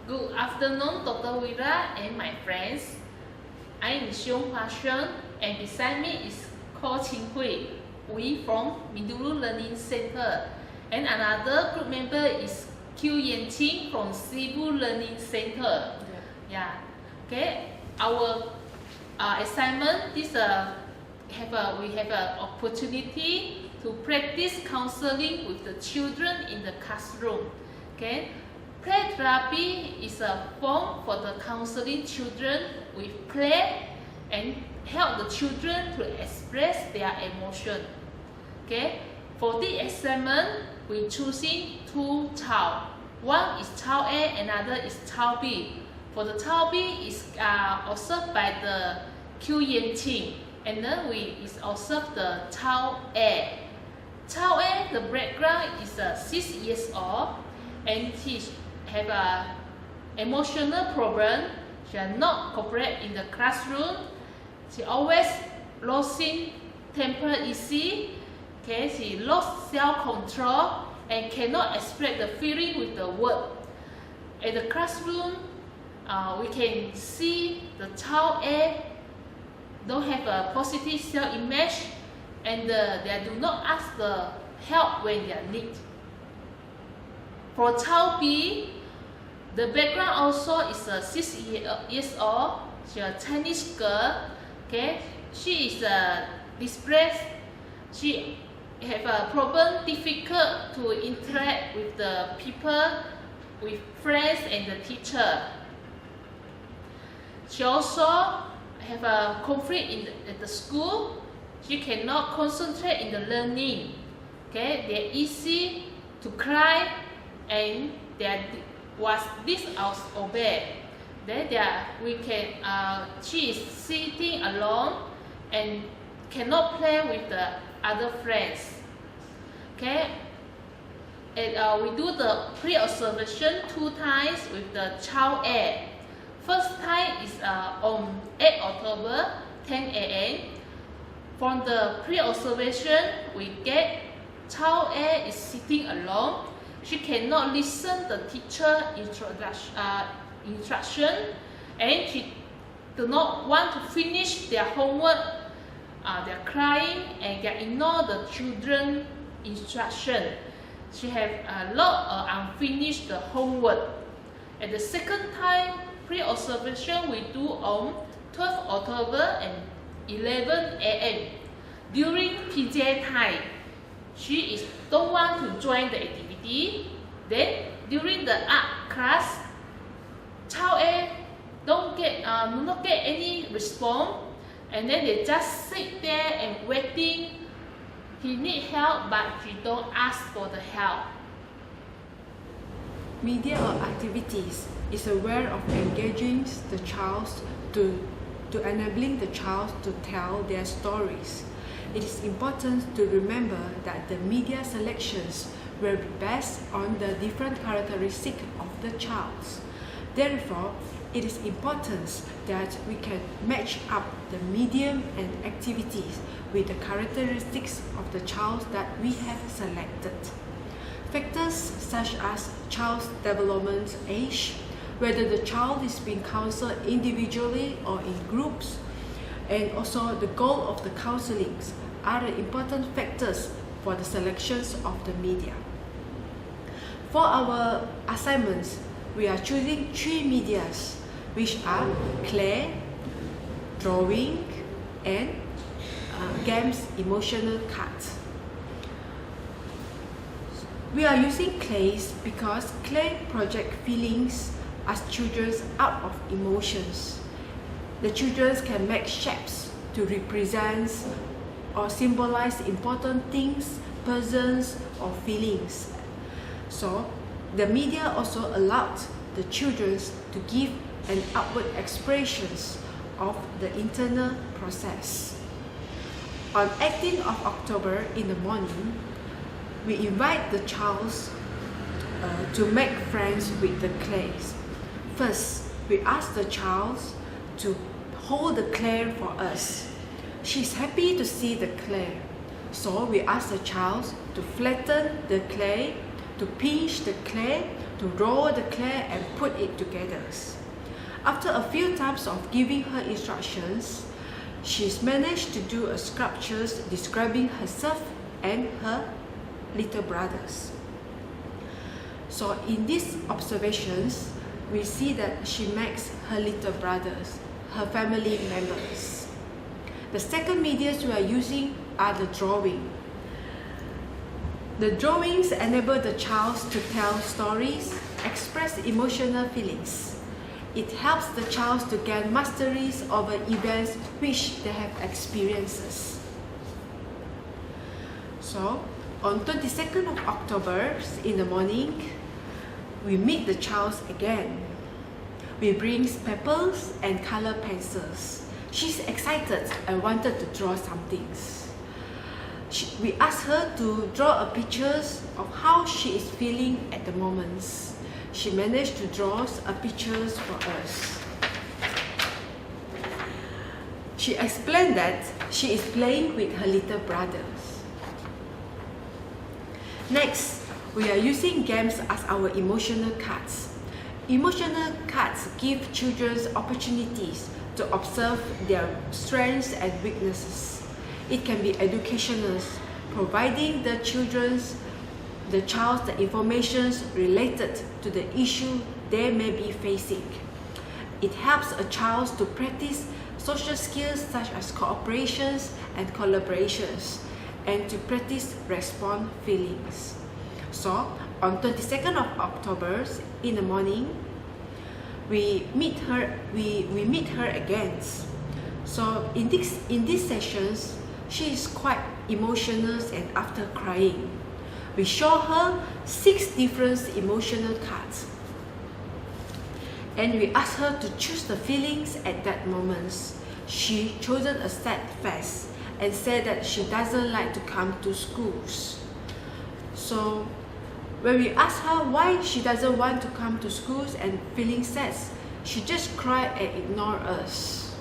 Good afternoon, Dr. Wira and my friends. I am Xiong Hua Shen, and beside me is Ko Qing Hui. We from Bintulu Learning Center, and another group member is Q Yan Qing from Sibu Learning Center. Yeah. Okay. Our assignment this we have an opportunity to practice counseling with the children in the classroom. Okay. Play therapy is a form for the counseling children with play and help the children to express their emotion. Okay, for the assignment, we choosing two child. One is child A, another is child B. For the child B is observed by the Q Yan Qing, and then we is observed the child A. Child A, the background is 6 years old, and he have a emotional problem. She not cooperate in the classroom. She always losing temper easy. Okay, she lost self-control and cannot express the feeling with the word. At the classroom, we can see the child A don't have a positive self-image, and they do not ask the help when they are need. For child B, the background also is 6 years old. She is a Chinese girl. Okay, she is depressed. She have a problem, difficult to interact with the people, with friends and the teacher. She also have a conflict at the school. She cannot concentrate in the learning. Okay, they're easy to cry, and they was disobeyed. Then she is sitting alone and cannot play with the other friends. Okay, and we do the pre-observation 2 times with the child A. First time is on 8 October, 10 a.m. From the pre-observation, we get child A is sitting alone. She cannot listen the teacher instruction, and she do not want to finish their homework. They're crying and they ignore the children instruction. She have a lot of unfinished homework. At the second time pre-observation, we do on 12 October and 11 a.m. During PJ time, she don't want to join the activity. Then during the art class, child A do not get any response, and then they just sit there and waiting. He need help, but she don't ask for the help. Media or activities is a way of engaging the child to enabling the child to tell their stories. It is important to remember that the media selections will be based on the different characteristics of the child. Therefore, it is important that we can match up the medium and activities with the characteristics of the child that we have selected. Factors such as child's development age, whether the child is being counseled individually or in groups, and also the goal of the counseling are the important factors for the selections of the media. For our assignments, we are choosing 3 medias, which are clay, drawing, and games emotional cards. We are using clays because clay project feelings as children out of emotions. The children can make shapes to represent or symbolize important things, persons, or feelings. So, the media also allowed the children to give an outward expressions of the internal process. On 18th of October in the morning, we invite the child to make friends with the clays. First, we ask the child to hold the clay for us. She's happy to see the clay. So we ask the child to flatten the clay, to pinch the clay to roll the clay and put it together. After a few times of giving her instructions, she's managed to do a sculpture describing herself and her little brothers. So in these observations, we see that she makes her little brothers, her family members. The second mediums we are using are the drawing. The drawings enable the child to tell stories, express emotional feelings. It helps the child to gain masteries over events which they have experiences. So, on 22nd of October in the morning, we meet the child again. We bring peppers and color pencils. She's excited and wanted to draw some things. We asked her to draw a picture of how she is feeling at the moment. She managed to draw a picture for us. She explained that she is playing with her little brothers. Next, we are using games as our emotional cards. Emotional cards give children opportunities to observe their strengths and weaknesses. It can be educational, providing the child the information related to the issue they may be facing. It helps a child to practice social skills such as cooperation and collaborations, and to practice response feelings. So, on 22nd of October in the morning, we meet her again. So in these sessions, she is quite emotional, and after crying, we show her 6 different emotional cards. And we ask her to choose the feelings at that moment. She chose a sad face and said that she doesn't like to come to schools. So when we ask her why she doesn't want to come to schools and feeling sad, she just cried and ignored us.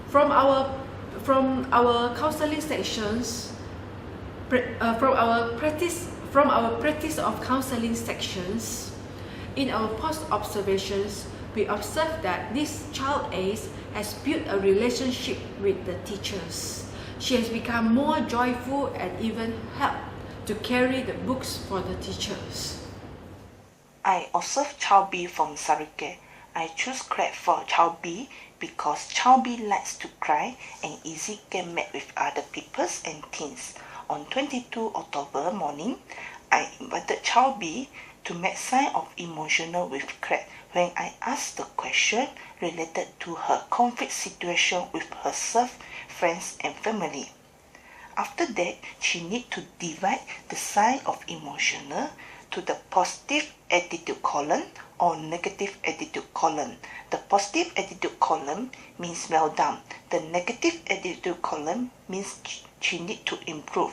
From our counseling sections, from our practice of counseling sections, in our post-observations, we observed that this child A has built a relationship with the teachers. She has become more joyful and even helped to carry the books for the teachers. I observed child B from Sarike. I choose cry for child B because child B likes to cry and easily get mad with other people and teens. On 22 October morning, I invited child B to make sign of emotional with cry when I asked the question related to her conflict situation with herself, friends and family. After that, she need to divide the sign of emotional to the positive attitude column or negative attitude column. The positive attitude column means well done. The negative attitude column means she need to improve.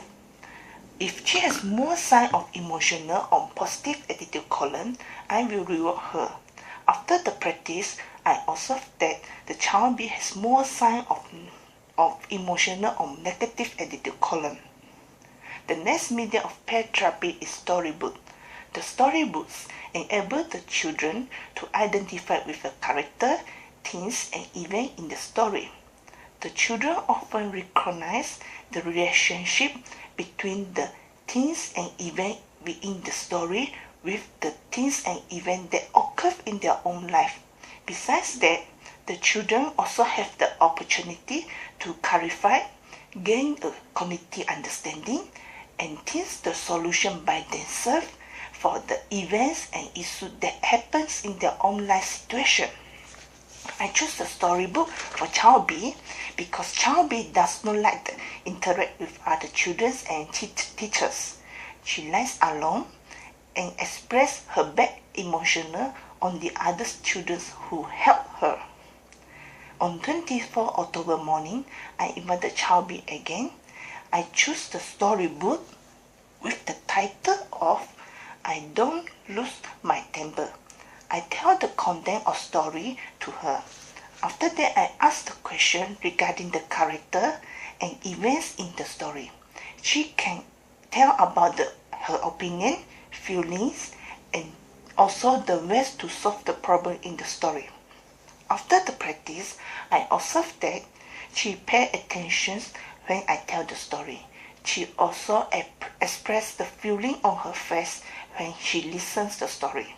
If she has more sign of emotional on positive attitude column, I will reward her. After the practice, I observed that the child B has more sign of emotional on negative attitude column. The next medium of pair therapy is storybook. The storybooks enable the children to identify with the character, themes and event in the story. The children often recognize the relationship between the themes and event within the story with the themes and events that occur in their own life. Besides that, the children also have the opportunity to clarify, gain a community understanding, and think the solution by themselves for the events and issues that happens in their own life situation. I choose the storybook for child B because child B does not like to interact with other children and teachers. She lies alone and express her bad emotional on the other children who help her. On 24 October morning, I invited child B again. I choose the storybook with the title of I Don't Lose My Temper. I tell the content of story to her. After that, I ask the question regarding the character and events in the story. She can tell about her opinion, feelings, and also the ways to solve the problem in the story. After the practice, I observed that she paid attention when I tell the story. She also expressed the feeling on her face when she listens to the story.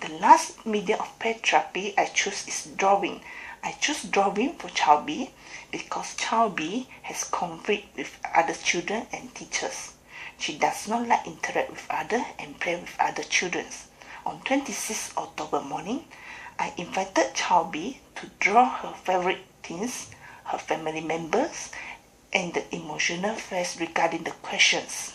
The last medium of play therapy I choose is drawing. I choose drawing for child B because child B has conflict with other children and teachers. She does not like interact with others and play with other children. On 26th October morning, I invited child B to draw her favorite things, her family members, and the emotional face regarding the questions.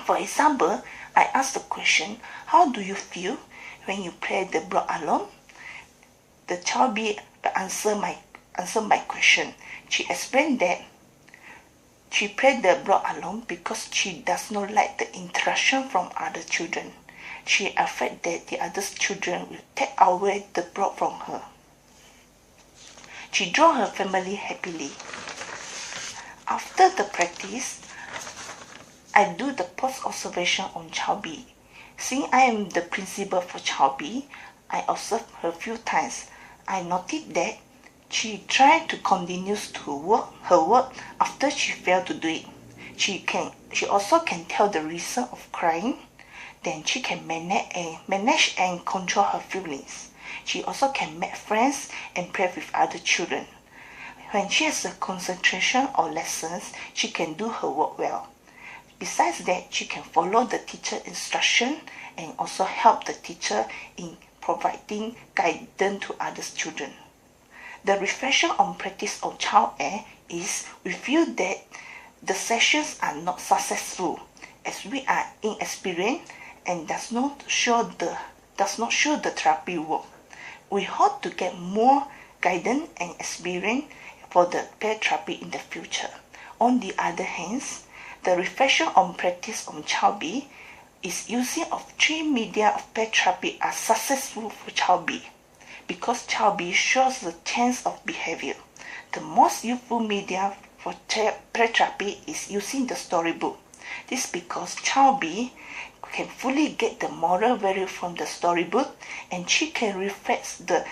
For example, I asked the question, how do you feel when you play the block alone? The child B answered my question. She explained that she played the block alone because she does not like the interaction from other children. She afraid that the other children will take away the block from her. She drew her family happily. After the practice, I do the post-observation on child B. Since I am the principal for child B, I observed her few times. I noted that she tried to continue to her work after she failed to do it. She also can tell the reason of crying. Then she can manage and control her feelings. She also can make friends and play with other children. When she has a concentration or lessons, she can do her work well. Besides that, she can follow the teacher instruction and also help the teacher in providing guidance to other children. The reflection on practice of child A is we feel that the sessions are not successful as we are inexperienced and does not show the therapy work. We hope to get more guidance and experience for the play therapy in the future. On the other hand, the reflection on practice on child B is using of 3 media of play therapy are successful for child B because child B shows the change of behavior. The most useful media for play therapy is using the storybook. This is because child B can fully get the moral value from the storybook and she can reflect the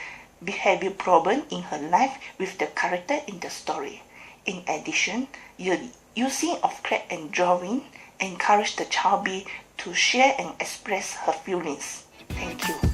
behavior problem in her life with the character in the story. In addition, using of craft and drawing encourage the child B to share and express her feelings. Thank you.